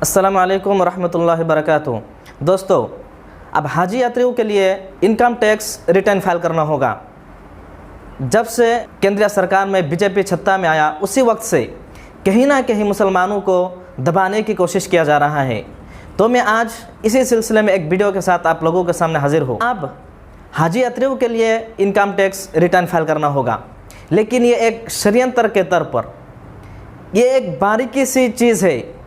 अस्सलामु अलैकुम वरहमतुल्लाहि वबरकातुहू। दोस्तों, अब हाजी यात्रियों के लिए इनकम टैक्स रिटर्न फाइल करना होगा। जब से केंद्रीय सरकार में बीजेपी सत्ता में आया उसी वक्त से कहीं ना कहीं मुसलमानों को दबाने की कोशिश किया जा रहा है। तो मैं आज इसी सिलसिले में एक वीडियो के साथ आप लोगों के सामने हाजिर हूँ। अब हाजी यात्रियों के लिए इनकम टैक्स रिटर्न फाइल करना होगा, लेकिन ये एक षड्यंत्र के तौर पर, ये एक बारीकी सी चीज़ है।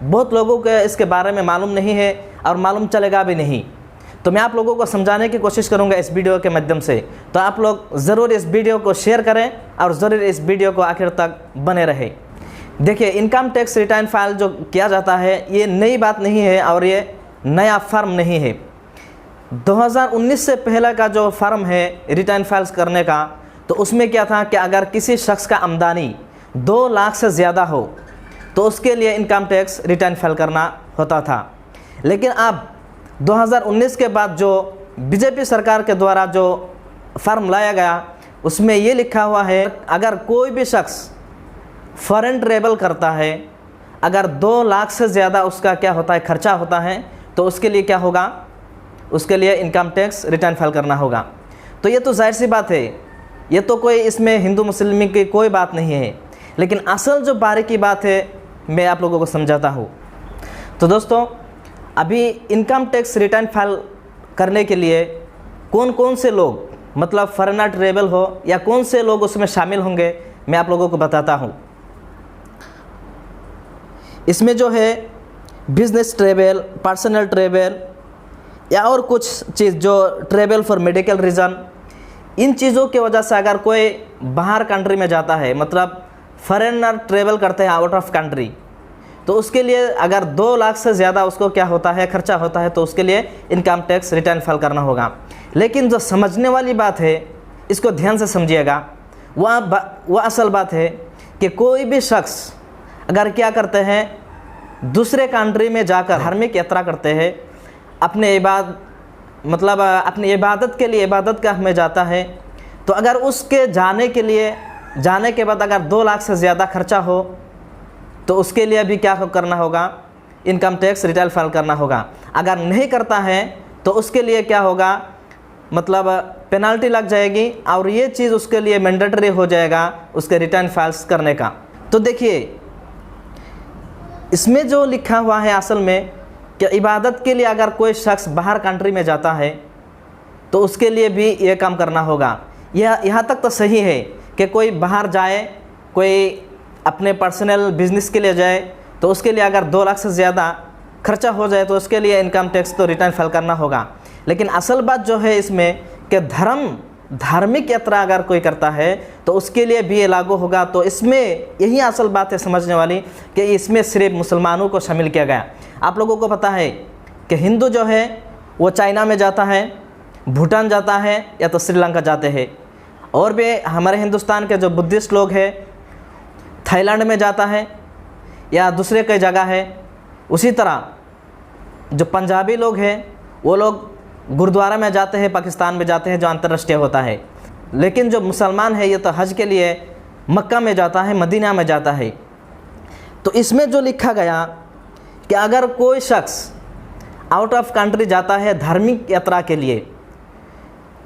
बहुत लोगों को इसके बारे में मालूम नहीं है और मालूम चलेगा भी नहीं। तो मैं आप लोगों को समझाने की कोशिश करूंगा इस वीडियो के माध्यम से। तो आप लोग ज़रूर इस वीडियो को शेयर करें और ज़रूर इस वीडियो को आखिर तक बने रहे। देखिए, इनकम टैक्स रिटर्न फाइल जो किया जाता है ये नई बात नहीं है और ये नया फॉर्म नहीं है। 2019 से पहले का जो फॉर्म है रिटर्न फाइल्स करने का, तो उसमें क्या था कि अगर किसी शख्स का आमदनी 2 लाख से ज़्यादा हो तो उसके लिए इनकम टैक्स रिटर्न फाइल करना होता था। लेकिन अब 2019 के बाद जो बीजेपी सरकार के द्वारा जो फॉर्म लाया गया उसमें ये लिखा हुआ है, अगर कोई भी शख्स फॉरेन ट्रेवल करता है, अगर 2 लाख से ज़्यादा उसका क्या होता है खर्चा होता है, तो उसके लिए क्या होगा, उसके लिए इनकम टैक्स रिटर्न फाइल करना होगा। तो ये तो जाहिर सी बात है, ये तो कोई इसमें हिंदू मुस्लिम की कोई बात नहीं है। लेकिन असल जो बारीकी बात है मैं आप लोगों को समझाता हूँ। तो दोस्तों, अभी इनकम टैक्स रिटर्न फाइल करने के लिए कौन कौन से लोग, मतलब फॉरेनर ट्रेवल हो या कौन से लोग उसमें शामिल होंगे, मैं आप लोगों को बताता हूँ। इसमें जो है बिजनेस ट्रेवल, पर्सनल ट्रेवल या और कुछ चीज़ जो ट्रेवल फॉर मेडिकल रीज़न, इन चीज़ों की वजह से अगर कोई बाहर कंट्री में जाता है, मतलब फॉरेनर ट्रेवल करते हैं आउट ऑफ कंट्री, तो उसके लिए अगर 2 लाख से ज़्यादा उसको क्या होता है खर्चा होता है, तो उसके लिए इनकम टैक्स रिटर्न फाइल करना होगा। लेकिन जो समझने वाली बात है, इसको ध्यान से समझिएगा, वह असल बात है कि कोई भी शख्स अगर क्या करते हैं, दूसरे कंट्री में जाकर धार्मिक यात्रा करते हैं, अपने अपनी इबादत के लिए इबादत गाह में जाता है, तो अगर उसके जाने के बाद अगर 2 लाख से ज़्यादा खर्चा हो तो उसके लिए भी क्या करना होगा, इनकम टैक्स रिटर्न फाइल करना होगा। अगर नहीं करता है तो उसके लिए क्या होगा, मतलब पेनल्टी लग जाएगी और ये चीज़ उसके लिए मैंडेटरी हो जाएगा उसके रिटर्न फाइल्स करने का। तो देखिए, इसमें जो लिखा हुआ है असल में कि इबादत के लिए अगर कोई शख्स बाहर कंट्री में जाता है तो उसके लिए भी ये काम करना होगा। यहाँ तक तो सही है कि कोई बाहर जाए, कोई अपने पर्सनल बिजनेस के लिए जाए, तो उसके लिए अगर 2 लाख से ज़्यादा खर्चा हो जाए तो उसके लिए इनकम टैक्स तो रिटर्न फाइल करना होगा। लेकिन असल बात जो है इसमें कि धार्मिक यात्रा अगर कोई करता है तो उसके लिए भी ये लागू होगा। तो इसमें यही असल बात है समझने वाली कि इसमें सिर्फ मुसलमानों को शामिल किया गया। आप लोगों को पता है कि हिंदू जो है वो चाइना में जाता है, भूटान जाता है या तो श्रीलंका जाते हैं, और भी हमारे हिंदुस्तान के जो बुद्धिस्ट लोग हैं थाईलैंड में जाता है या दूसरे कई जगह है। उसी तरह जो पंजाबी लोग हैं वो लोग गुरुद्वारा में जाते हैं, पाकिस्तान में जाते हैं जो अंतर्राष्ट्रीय होता है। लेकिन जो मुसलमान है ये तो हज के लिए मक्का में जाता है, मदीना में जाता है। तो इसमें जो लिखा गया कि अगर कोई शख्स आउट ऑफ कंट्री जाता है धार्मिक यात्रा के लिए,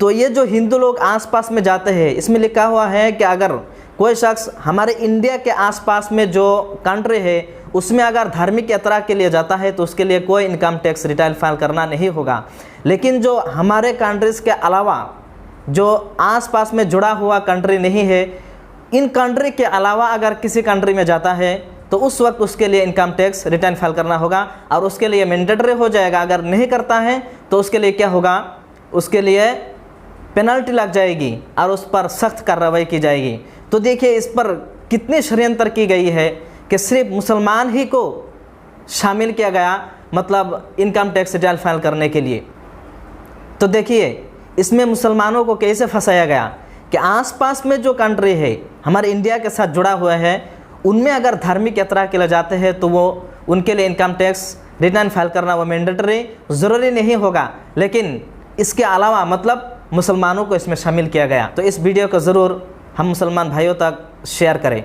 तो ये जो हिंदू लोग आसपास में जाते हैं, इसमें लिखा हुआ है कि अगर कोई शख्स हमारे इंडिया के आसपास में जो कंट्री है उसमें अगर धार्मिक यात्रा के लिए जाता है तो उसके लिए कोई इनकम टैक्स रिटर्न फाइल करना नहीं होगा। लेकिन जो हमारे कंट्रीज़ के अलावा जो आसपास में जुड़ा हुआ कंट्री नहीं है, इन कंट्री के अलावा अगर किसी कंट्री में जाता है तो उस वक्त उसके लिए इनकम टैक्स रिटर्न फाइल करना होगा और उसके लिए मैंडेटरी हो जाएगा। अगर नहीं करता है तो उसके लिए क्या होगा, उसके लिए पेनल्टी लग जाएगी और उस पर सख्त कार्रवाई की जाएगी। तो देखिए, इस पर कितनी षड्यंत्र की गई है कि सिर्फ मुसलमान ही को शामिल किया गया, मतलब इनकम टैक्स रिटर्न फाइल करने के लिए। तो देखिए, इसमें मुसलमानों को कैसे फंसाया गया कि आसपास में जो कंट्री है हमारे इंडिया के साथ जुड़ा हुआ है, उनमें अगर धार्मिक यात्रा के लिए जाते हैं तो वो उनके लिए इनकम टैक्स रिटर्न फाइल करना वो मैंडेटरी ज़रूरी नहीं होगा। लेकिन इसके अलावा मतलब मुसलमानों को इसमें शामिल किया गया। तो इस वीडियो को ज़रूर हम मुसलमान भाइयों तक शेयर करें।